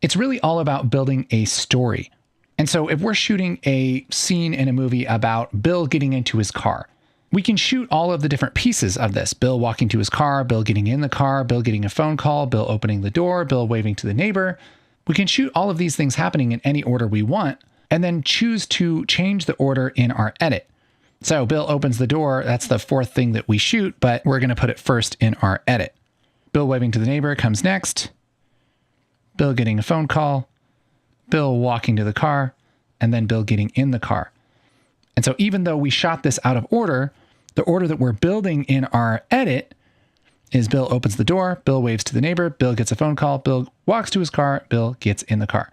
It's really all about building a story. And so if we're shooting a scene in a movie about Bill getting into his car, we can shoot all of the different pieces of this. Bill walking to his car, Bill getting in the car, Bill getting a phone call, Bill opening the door, Bill waving to the neighbor. We can shoot all of these things happening in any order we want, and then choose to change the order in our edit. So Bill opens the door. That's the fourth thing that we shoot, but we're going to put it first in our edit. Bill waving to the neighbor comes next. Bill getting a phone call, Bill walking to the car, and then Bill getting in the car. And so even though we shot this out of order, the order that we're building in our edit is Bill opens the door, Bill waves to the neighbor, Bill gets a phone call, Bill walks to his car, Bill gets in the car.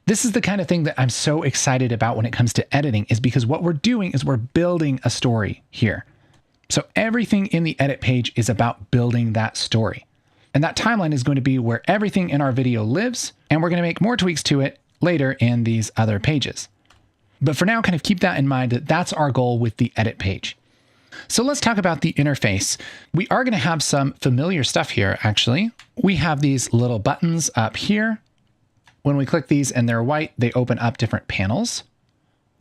This is the kind of thing that I'm so excited about when it comes to editing, is because what we're doing is we're building a story here. So everything in the edit page is about building that story. And that timeline is going to be where everything in our video lives, and we're going to make more tweaks to it later in these other pages. But for now, kind of keep that in mind, that that's our goal with the edit page. So let's talk about the interface. We are going to have some familiar stuff here, actually. We have these little buttons up here. When we click these and they're white, they open up different panels.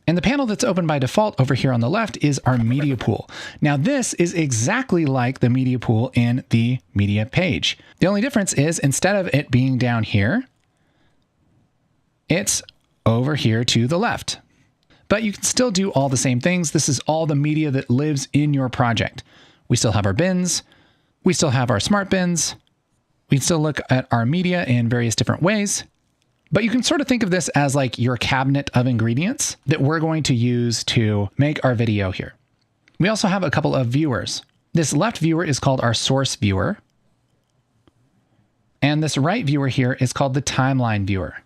And the panel that's open by default over here on the left is our media pool. Now this is exactly like the media pool in the media page. The only difference is instead of it being down here, it's over here to the left. But you can still do all the same things. This is all the media that lives in your project. We still have our bins. We still have our smart bins. We can still look at our media in various different ways. But you can sort of think of this as like your cabinet of ingredients that we're going to use to make our video here. We also have a couple of viewers. This left viewer is called our source viewer. And this right viewer here is called the timeline viewer.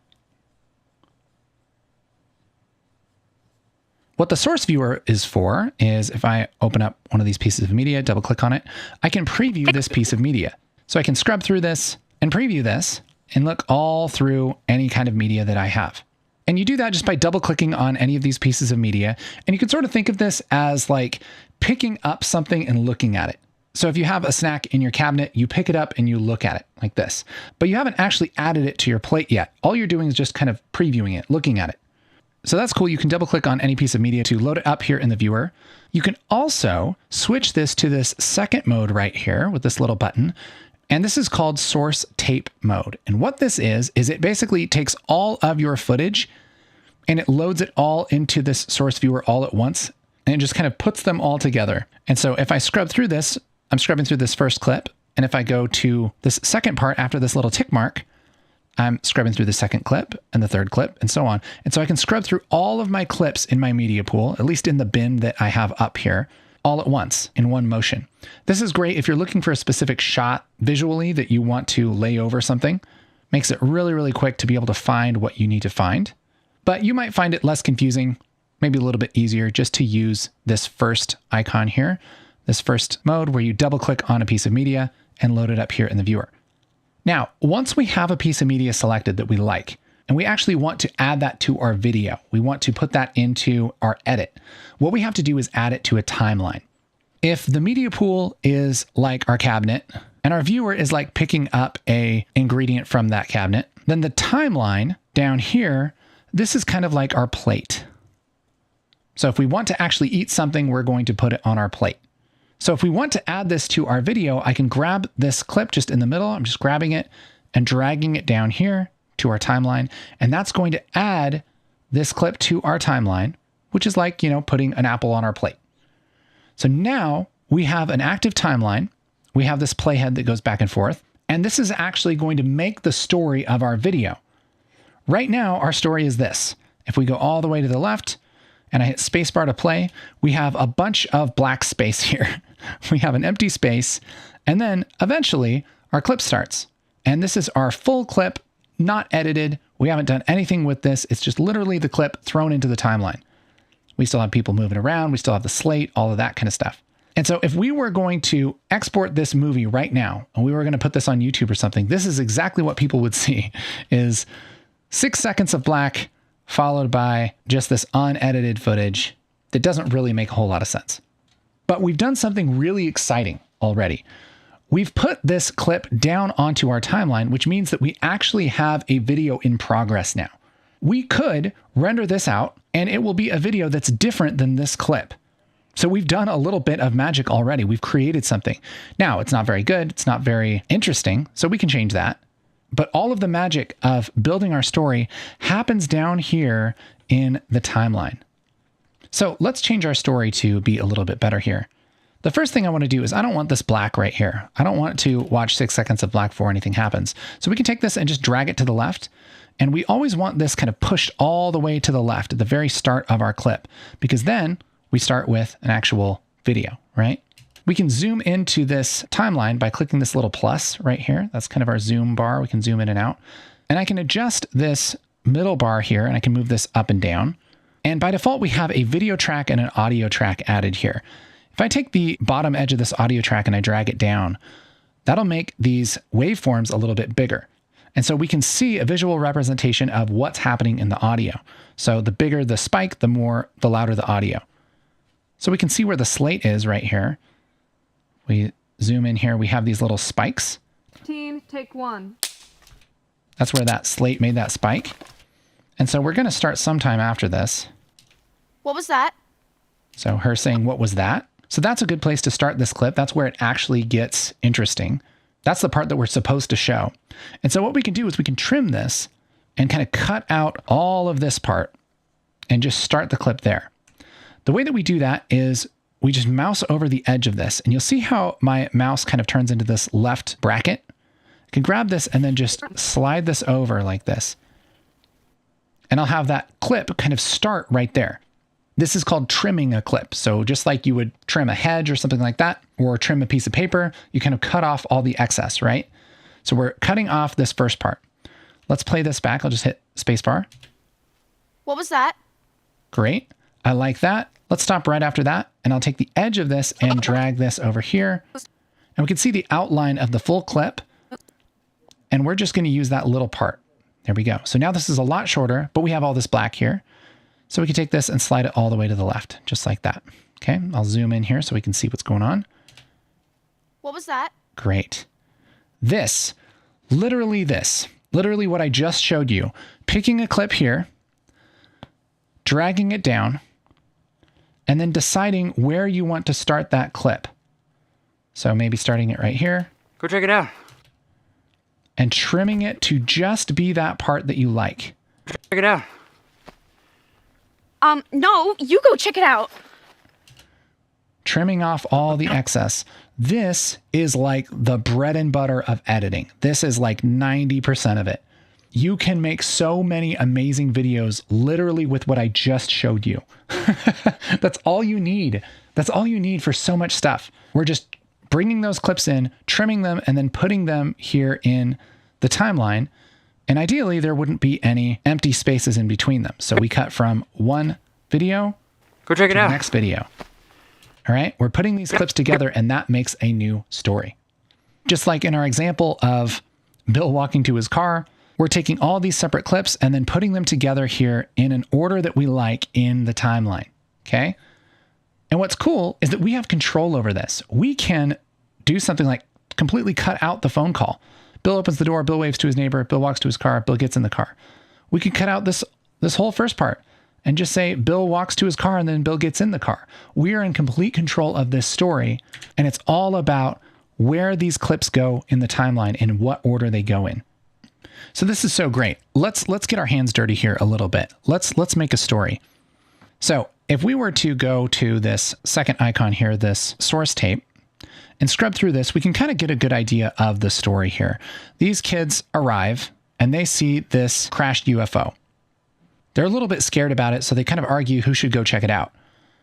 What the source viewer is for is if I open up one of these pieces of media, double click on it, I can preview this piece of media. So I can scrub through this and preview this and look all through any kind of media that I have. And you do that just by double clicking on any of these pieces of media. And you can sort of think of this as like picking up something and looking at it. So if you have a snack in your cabinet, you pick it up and you look at it like this, but you haven't actually added it to your plate yet. All you're doing is just kind of previewing it, looking at it. So that's cool. You can double click on any piece of media to load it up here in the viewer. You can also switch this to this second mode right here with this little button. And this is called source tape mode. And what this is it basically takes all of your footage and it loads it all into this source viewer all at once. And it just kind of puts them all together. And so if I scrub through this, I'm scrubbing through this first clip. And if I go to this second part after this little tick mark, I'm scrubbing through the second clip and the third clip and so on. And so I can scrub through all of my clips in my media pool, at least in the bin that I have up here, all at once in one motion. This is great if you're looking for a specific shot visually that you want to lay over something. Makes it really, really quick to be able to find what you need to find. But you might find it less confusing, maybe a little bit easier just to use this first icon here, this first mode where you double click on a piece of media and load it up here in the viewer. Now, once we have a piece of media selected that we like, and we actually want to add that to our video, we want to put that into our edit, what we have to do is add it to a timeline. If the media pool is like our cabinet, and our viewer is like picking up an ingredient from that cabinet, then the timeline down here, this is kind of like our plate. So if we want to actually eat something, we're going to put it on our plate. So if we want to add this to our video, I can grab this clip just in the middle. I'm just grabbing it and dragging it down here to our timeline. And that's going to add this clip to our timeline, which is like, putting an apple on our plate. So now we have an active timeline. We have this playhead that goes back and forth. And this is actually going to make the story of our video. Right now, our story is this. If we go all the way to the left, and I hit spacebar to play, we have a bunch of black space here. We have an empty space, and then eventually our clip starts. And this is our full clip, not edited. We haven't done anything with this. It's just literally the clip thrown into the timeline. We still have people moving around. We still have the slate, all of that kind of stuff. And so if we were going to export this movie right now, and we were going to put this on YouTube or something, this is exactly what people would see, is 6 seconds of black, followed by just this unedited footage that doesn't really make a whole lot of sense. But we've done something really exciting already. we've put this clip down onto our timeline, which means that we actually have a video in progress now. We could render this out and it will be a video that's different than this clip. So we've done a little bit of magic already. We've created something. Now, it's not very good. It's not very interesting. So we can change that. But all of the magic of building our story happens down here in the timeline. So let's change our story to be a little bit better here. The first thing I want to do is I don't want this black right here. I don't want to watch 6 seconds of black before anything happens. So we can take this and just drag it to the left. And we always want this kind of pushed all the way to the left at the very start of our clip, because then we start with an actual video, right? We can zoom into this timeline by clicking this little plus right here. That's kind of our zoom bar. We can zoom in and out. And I can adjust this middle bar here and I can move this up and down. And by default, we have a video track and an audio track added here. If I take the bottom edge of this audio track and I drag it down, that'll make these waveforms a little bit bigger. And so we can see a visual representation of what's happening in the audio. So the bigger the spike, the louder the audio. So we can see where the slate is right here. We zoom in here, we have these little spikes. 15, take 1. That's where that slate made that spike. And so we're going to start sometime after this. What was that? So her saying, what was that? So that's a good place to start this clip. That's where it actually gets interesting. That's the part that we're supposed to show. And so what we can do is we can trim this and kind of cut out all of this part and just start the clip there. The way that we do that is we just mouse over the edge of this, and you'll see how my mouse kind of turns into this left bracket. I can grab this and then just slide this over like this. And I'll have that clip kind of start right there. This is called trimming a clip. So just like you would trim a hedge or something like that, or trim a piece of paper, you kind of cut off all the excess, right? So we're cutting off this first part. Let's play this back. I'll just hit spacebar. What was that? Great. I like that. Let's stop right after that. And I'll take the edge of this and drag this over here. And we can see the outline of the full clip. And we're just going to use that little part. There we go. So now this is a lot shorter, but we have all this black here. So we can take this and slide it all the way to the left, just like that. Okay, I'll zoom in here so we can see what's going on. What was that? Great. Literally what I just showed you, picking a clip here, dragging it down, and then deciding where you want to start that clip. So maybe starting it right here. Go check it out. And trimming it to just be that part that you like. Check it out. No, you go check it out. Trimming off all the excess. This is like the bread and butter of editing. This is like 90% of it. You can make so many amazing videos literally with what I just showed you. That's all you need. That's all you need for so much stuff. We're just bringing those clips in, trimming them, and then putting them here in the timeline. And ideally, there wouldn't be any empty spaces in between them. So we cut from one video Go check it to out. the next video. All right, we're putting these clips together and that makes a new story. Just like in our example of Bill walking to his car, we're taking all these separate clips and then putting them together here in an order that we like in the timeline, okay? And what's cool is that we have control over this. We can do something like completely cut out the phone call. Bill opens the door, Bill waves to his neighbor, Bill walks to his car, Bill gets in the car. We could cut out this whole first part and just say Bill walks to his car and then Bill gets in the car. We are in complete control of this story, and it's all about where these clips go in the timeline and what order they go in. So this is so great. Let's get our hands dirty here a little bit. Let's make a story. So if we were to go to this second icon here, this source tape, and scrub through this, we can kind of get a good idea of the story here. These kids arrive and they see this crashed UFO. They're a little bit scared about it, so they kind of argue who should go check it out.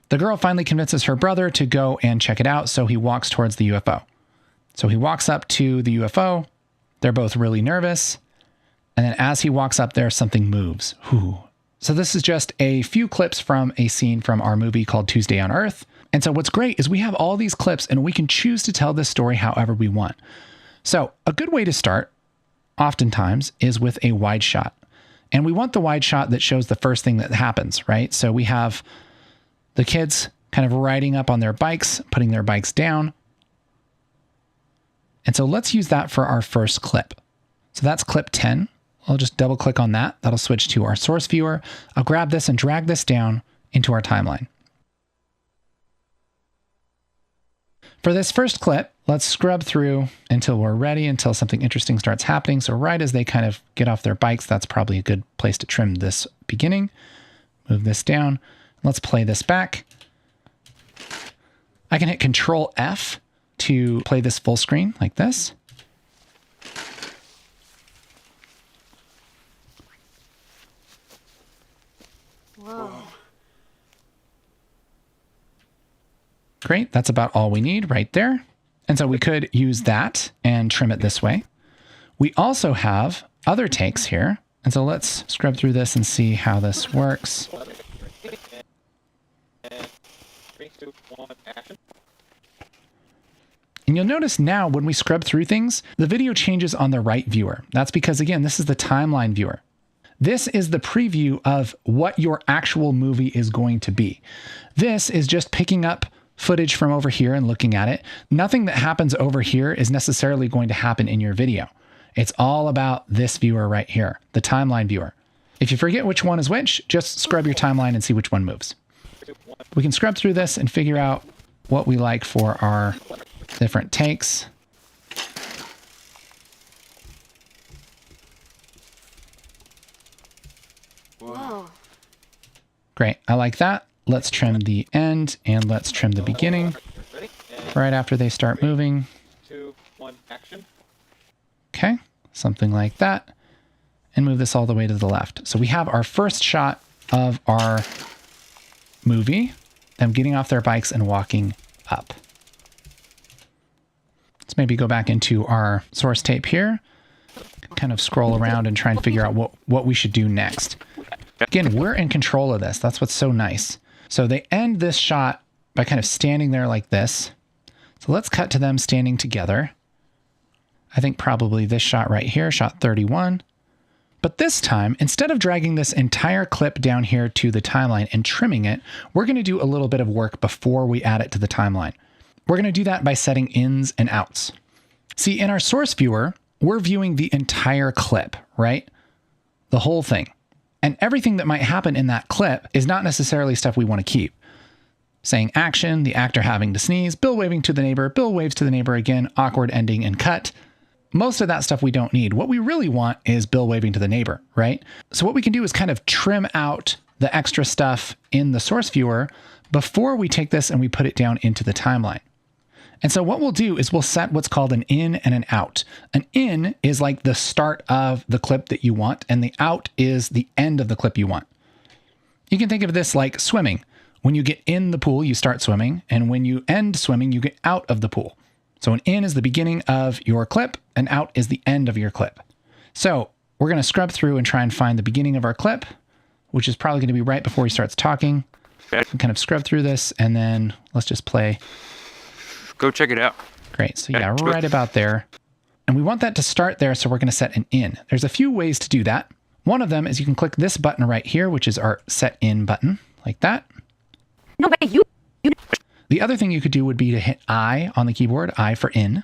The girl finally convinces her brother to go and check it out, so he walks towards the UFO. So he walks up to the UFO. They're both really nervous. And then as he walks up there, something moves. Whew. So this is just a few clips from a scene from our movie called Tuesday on Earth. And so what's great is we have all these clips and we can choose to tell this story however we want. So a good way to start, oftentimes, is with a wide shot. And we want the wide shot that shows the first thing that happens, right? So we have the kids kind of riding up on their bikes, putting their bikes down. And so let's use that for our first clip. So that's clip 10. I'll just double click on that. That'll switch to our source viewer. I'll grab this and drag this down into our timeline. For this first clip, let's scrub through until we're ready, until something interesting starts happening. So right as they kind of get off their bikes, that's probably a good place to trim this beginning. Move this down. Let's play this back. I can hit Control F to play this full screen like this. Whoa. Great, that's about all we need right there. And so we could use that and trim it this way. We also have other takes here. And so let's scrub through this and see how this works. And you'll notice now when we scrub through things, the video changes on the right viewer. That's because, again, this is the timeline viewer. This is the preview of what your actual movie is going to be. This is just picking up footage from over here and looking at it. Nothing that happens over here is necessarily going to happen in your video. It's all about this viewer right here, the timeline viewer. If you forget which one is which, just scrub your timeline and see which one moves. We can scrub through this and figure out what we like for our different takes. Whoa. Great, I like that. Let's trim the end and let's trim the beginning right after they start moving. 2, 1, action. Okay, something like that. And move this all the way to the left. So we have our first shot of our movie, them getting off their bikes and walking up. Let's maybe go back into our source tape here, kind of scroll around and try and figure out what we should do next. Again, we're in control of this. That's what's so nice. So they end this shot by kind of standing there like this. So let's cut to them standing together. I think probably this shot right here, shot 31. But this time, instead of dragging this entire clip down here to the timeline and trimming it, we're going to do a little bit of work before we add it to the timeline. We're going to do that by setting ins and outs. See, in our source viewer, we're viewing the entire clip, right? The whole thing. And everything that might happen in that clip is not necessarily stuff we want to keep. Saying action, the actor having to sneeze, Bill waving to the neighbor, Bill waves to the neighbor again, awkward ending and cut. Most of that stuff we don't need. What we really want is Bill waving to the neighbor, right? So what we can do is kind of trim out the extra stuff in the source viewer before we take this and we put it down into the timeline. And so what we'll do is we'll set what's called an in and an out. An in is like the start of the clip that you want, and the out is the end of the clip you want. You can think of this like swimming. When you get in the pool, you start swimming, and when you end swimming, you get out of the pool. So an in is the beginning of your clip, and out is the end of your clip. So we're going to scrub through and try and find the beginning of our clip, which is probably going to be right before he starts talking. And kind of scrub through this, and then let's just play. Go check it out. Great. So yeah, right about there. And we want that to start there, so we're going to set an in. There's a few ways to do that. One of them is you can click this button right here, which is our set in button, like that. No way, you. The other thing you could do would be to hit I on the keyboard, I for in.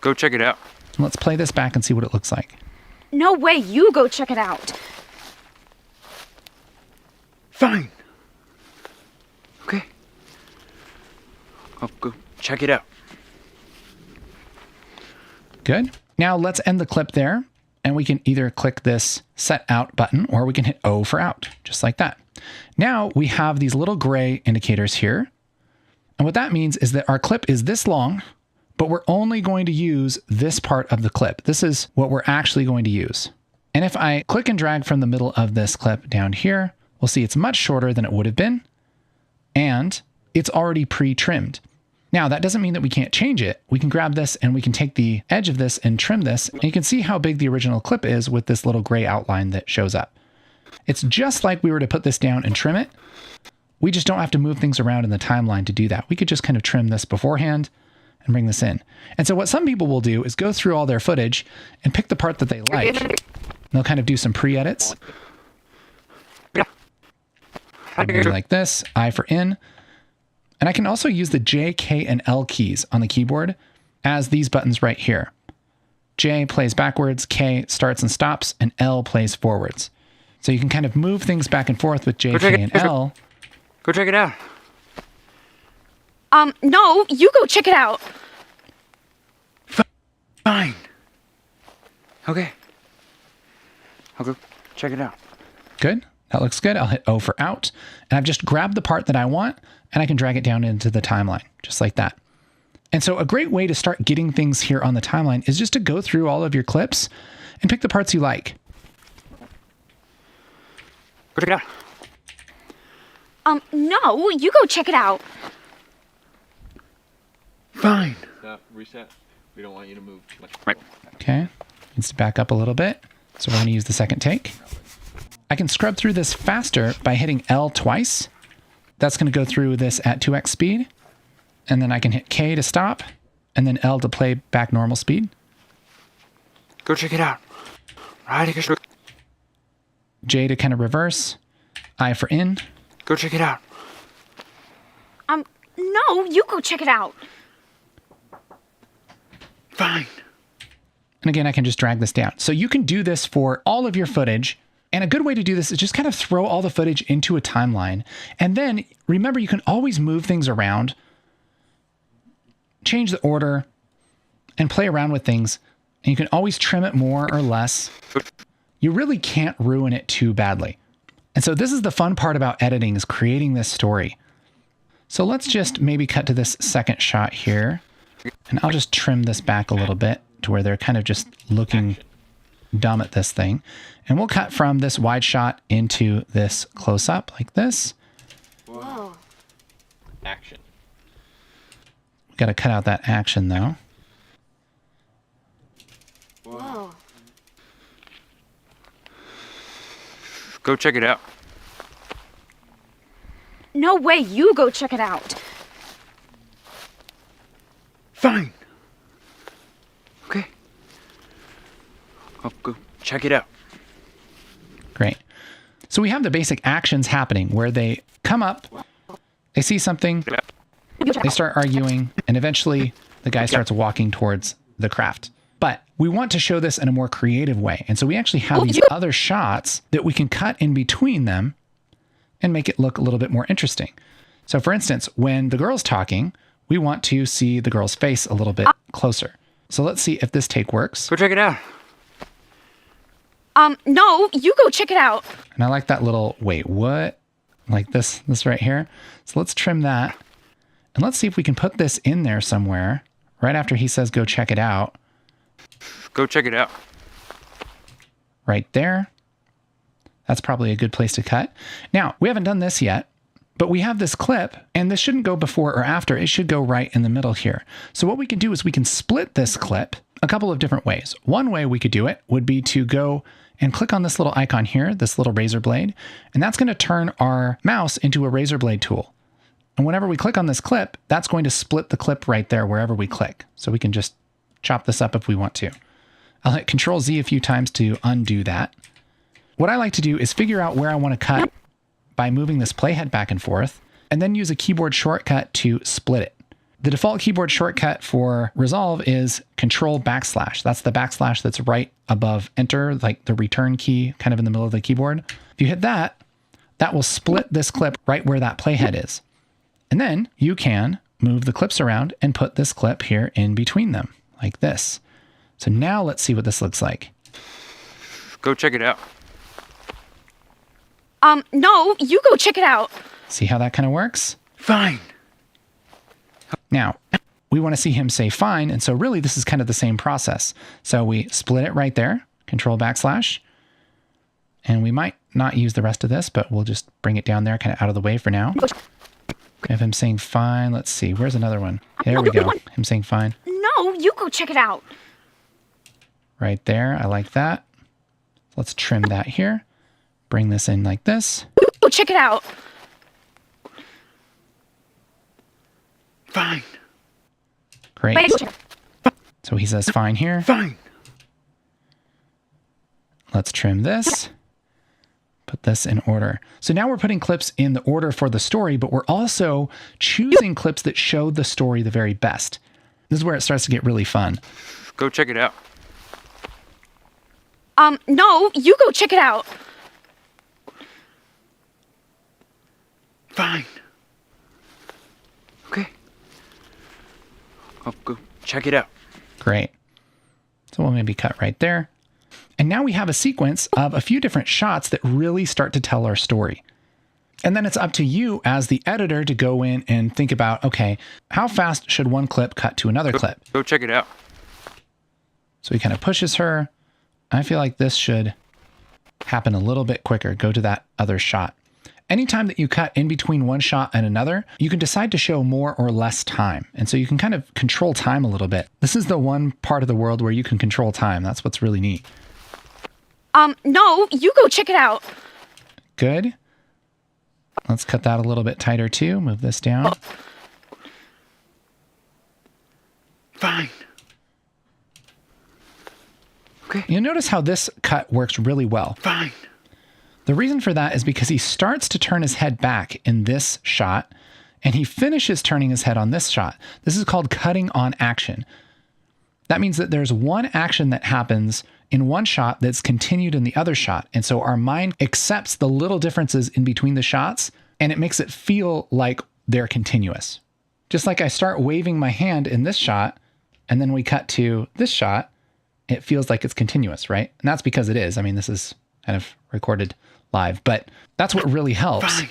Go check it out. And let's play this back and see what it looks like. No way, you go check it out. Fine. Okay. I'll go check it out. Good. Now let's end the clip there, and we can either click this set out button or we can hit O for out, just like that. Now we have these little gray indicators here. And what that means is that our clip is this long, but we're only going to use this part of the clip. This is what we're actually going to use. And if I click and drag from the middle of this clip down here, we'll see it's much shorter than it would have been, and it's already pre-trimmed. Now, that doesn't mean that we can't change it. We can grab this and we can take the edge of this and trim this, and you can see how big the original clip is with this little gray outline that shows up. It's just like we were to put this down and trim it. We just don't have to move things around in the timeline to do that. We could just kind of trim this beforehand and bring this in. And so what some people will do is go through all their footage and pick the part that they like. They'll kind of do some pre-edits. Maybe like this, I for in. And I can also use the J, K, and L keys on the keyboard as these buttons right here. J plays backwards, K starts and stops, and L plays forwards. So you can kind of move things back and forth with J, K, and L. Go check it out. No, you go check it out. Fine. Okay. I'll go check it out. Good. That looks good. I'll hit O for out. And I've just grabbed the part that I want, and I can drag it down into the timeline, just like that. And so a great way to start getting things here on the timeline is just to go through all of your clips and pick the parts you like. Go check it out. No, you go check it out. Fine. Stop, reset. We don't want you to move much. Right. Okay. Needs to back up a little bit. So we're going to use the second take. I can scrub through this faster by hitting L twice. That's going to go through this at 2x speed. And then I can hit K to stop, and then L to play back normal speed. Go check it out. Right. J to kind of reverse. I for in. Go check it out. No, you go check it out. Fine. And again, I can just drag this down. So you can do this for all of your footage. And a good way to do this is just kind of throw all the footage into a timeline. And then remember, you can always move things around, change the order, and play around with things. And you can always trim it more or less. You really can't ruin it too badly. And so this is the fun part about editing, is creating this story. So let's just maybe cut to this second shot here. And I'll just trim this back a little bit to where they're kind of just looking dumb at this thing. And we'll cut from this wide shot into this close up like this. Whoa. Action. Got to cut out that action though. Whoa. Go check it out. No way, you go check it out. Fine. Okay. I'll go check it out. Great. So we have the basic actions happening where they come up, they see something, they start arguing, and eventually the guy starts walking towards the craft. But we want to show this in a more creative way. And so we actually have these other shots that we can cut in between them and make it look a little bit more interesting. So for instance, when the girl's talking, we want to see the girl's face a little bit closer. So let's see if this take works. Go check it out. No, you go check it out. And I like that little, wait, what? Like this right here. So let's trim that. And let's see if we can put this in there somewhere right after he says, go check it out. Go check it out. Right there. That's probably a good place to cut. Now, we haven't done this yet, but we have this clip, and this shouldn't go before or after. It should go right in the middle here. So what we can do is we can split this clip a couple of different ways. One way we could do it would be to go and click on this little icon here, this little razor blade, and that's going to turn our mouse into a razor blade tool. And whenever we click on this clip, that's going to split the clip right there wherever we click. So we can just chop this up if we want to. I'll hit Control Z a few times to undo that. What I like to do is figure out where I want to cut by moving this playhead back and forth, and then use a keyboard shortcut to split it. The default keyboard shortcut for Resolve is Control \. That's the \/ that's right above Enter, like the return key kind of in the middle of the keyboard. If you hit that, that will split this clip right where that playhead is. And then you can move the clips around and put this clip here in between them, like this. So now let's see what this looks like. Go check it out. No, you go check it out. See how that kind of works? Fine. Now, we want to see him say fine, and so really this is kind of the same process. So we split it right there, Control \, and we might not use the rest of this, but we'll just bring it down there kind of out of the way for now. We have him saying fine. Let's see, where's another one? There we go, him saying fine. No, you go check it out. Right there, I like that. Let's trim that here. Bring this in like this. Go check it out. Fine. Great. So he says fine here. Fine. Let's trim this. Put this in order. So now we're putting clips in the order for the story, but we're also choosing clips that show the story the very best. This is where it starts to get really fun. Go check it out. No, you go check it out. Fine. Okay. I'll go check it out. Great. So we'll maybe cut right there. And now we have a sequence of a few different shots that really start to tell our story. And then it's up to you as the editor to go in and think about, okay, how fast should one clip cut to another clip? Go check it out. So he kind of pushes her. I feel like this should happen a little bit quicker. Go to that other shot. Anytime that you cut in between one shot and another, you can decide to show more or less time. And so you can kind of control time a little bit. This is the one part of the world where you can control time. That's what's really neat. No, you go check it out. Good. Let's cut that a little bit tighter too. Move this down. Fine. Okay. You'll notice how this cut works really well. Fine. The reason for that is because he starts to turn his head back in this shot, and he finishes turning his head on this shot. This is called cutting on action. That means that there's one action that happens in one shot that's continued in the other shot. And so our mind accepts the little differences in between the shots, and it makes it feel like they're continuous. Just like I start waving my hand in this shot, and then we cut to this shot, it feels like it's continuous, right? And that's because it is. I mean, this is kind of recorded live, but that's what really helps. Fine.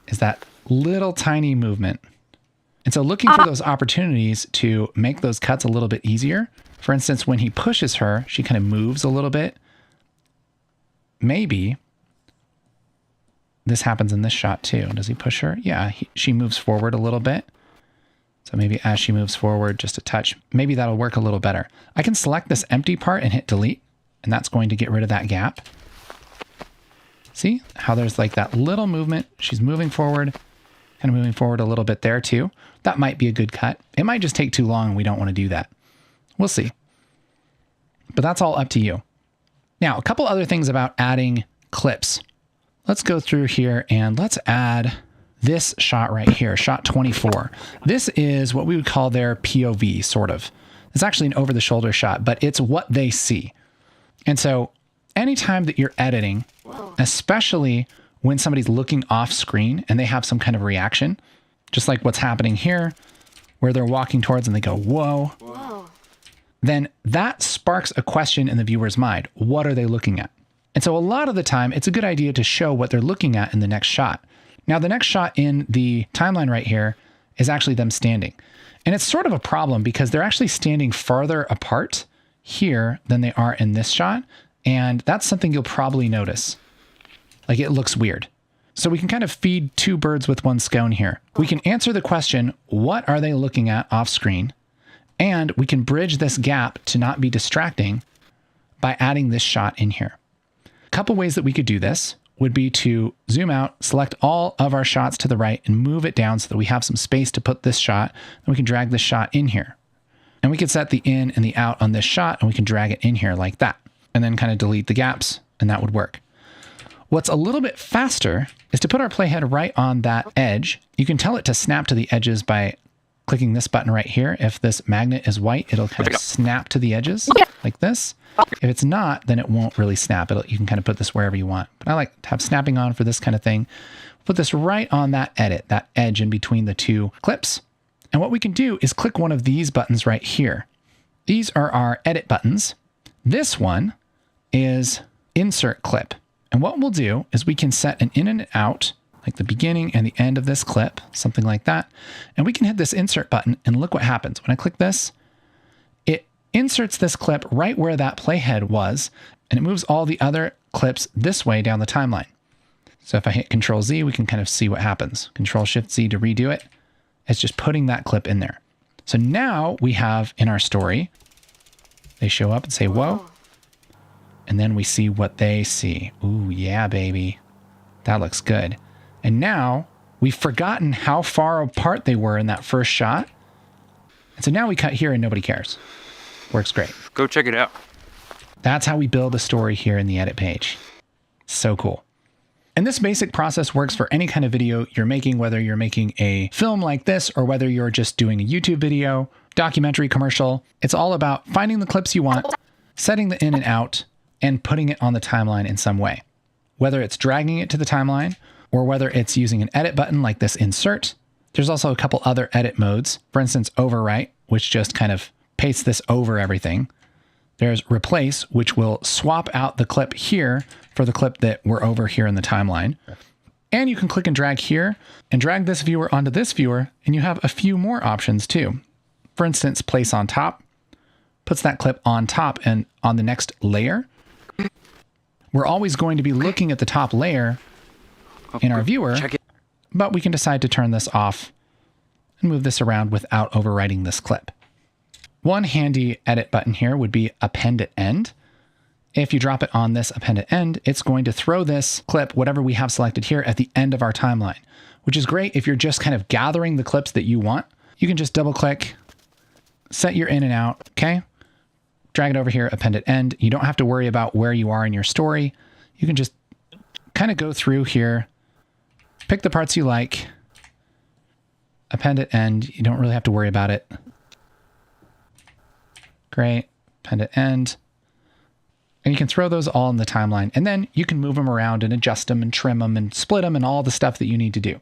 Is that little tiny movement. And so looking for those opportunities to make those cuts a little bit easier. For instance, when he pushes her, she kind of moves a little bit. Maybe this happens in this shot too. Does he push her? Yeah, she moves forward a little bit. So maybe as she moves forward just a touch, maybe that'll work a little better. I can select this empty part and hit delete, and that's going to get rid of that gap. See how there's like that little movement. She's moving forward, kind of moving forward a little bit there too. That might be a good cut. It might just take too long and we don't want to do that. We'll see. But that's all up to you. Now, a couple other things about adding clips. Let's go through here and let's add this shot right here, shot 24. This is what we would call their POV, sort of. It's actually an over-the-shoulder shot, but it's what they see. And so anytime that you're editing, especially when somebody's looking off screen and they have some kind of reaction, just like what's happening here, where they're walking towards and they go, whoa, Whoa. then that sparks a question in the viewer's mind. What are they looking at? And so a lot of the time, it's a good idea to show what they're looking at in the next shot. Now, the next shot in the timeline right here is actually them standing. And it's sort of a problem because they're actually standing farther apart here than they are in this shot. And that's something you'll probably notice. Like, it looks weird. So we can kind of feed two birds with one stone here. We can answer the question, what are they looking at off screen? And we can bridge this gap to not be distracting by adding this shot in here. A couple ways that we could do this would be to zoom out, select all of our shots to the right and move it down so that we have some space to put this shot. And we can drag this shot in here. And we can set the in and the out on this shot and we can drag it in here like that. And then kind of delete the gaps and that would work. What's a little bit faster is to put our playhead right on that edge. You can tell it to snap to the edges by clicking this button right here. If this magnet is white, it'll kind of snap to the edges like this. If it's not, then it won't really snap. You can kind of put this wherever you want. But I like to have snapping on for this kind of thing. Put this right on that edit, that edge in between the two clips. And what we can do is click one of these buttons right here. These are our edit buttons. This one is insert clip. And what we'll do is we can set an in and an out, like the beginning and the end of this clip, something like that. And we can hit this insert button and look what happens. When I click this, it inserts this clip right where that playhead was, and it moves all the other clips this way down the timeline. So if I hit Control Z, we can kind of see what happens. Control Shift Z to redo it. It's just putting that clip in there. So now we have in our story, they show up and say, whoa. And then we see what they see. Ooh, yeah, baby. That looks good. And now we've forgotten how far apart they were in that first shot. And so now we cut here and nobody cares. Works great. Go check it out. That's how we build a story here in the edit page. So cool. And this basic process works for any kind of video you're making, whether you're making a film like this or whether you're just doing a YouTube video. documentary, commercial. It's all about finding the clips you want, setting the in and out, and putting it on the timeline in some way. Whether it's dragging it to the timeline or whether it's using an edit button like this insert. There's also a couple other edit modes. For instance, overwrite, which just kind of pastes this over everything. There's replace, which will swap out the clip here for the clip that we're over here in the timeline. And you can click and drag here and drag this viewer onto this viewer, and you have a few more options too. For instance, place on top puts that clip on top and on the next layer. We're always going to be looking at the top layer in our viewer, but we can decide to turn this off and move this around without overwriting this clip. One handy edit button here would be append at end. If you drop it on this append at end, it's going to throw this clip, whatever we have selected here, at the end of our timeline, which is great if you're just kind of gathering the clips that you want. You can just double click, set your in and out, okay? Drag it over here, append at end. You don't have to worry about where you are in your story. You can just kind of go through here, pick the parts you like, append at end. You don't really have to worry about it. Great, append at end. And you can throw those all in the timeline, and then you can move them around and adjust them and trim them and split them and all the stuff that you need to do.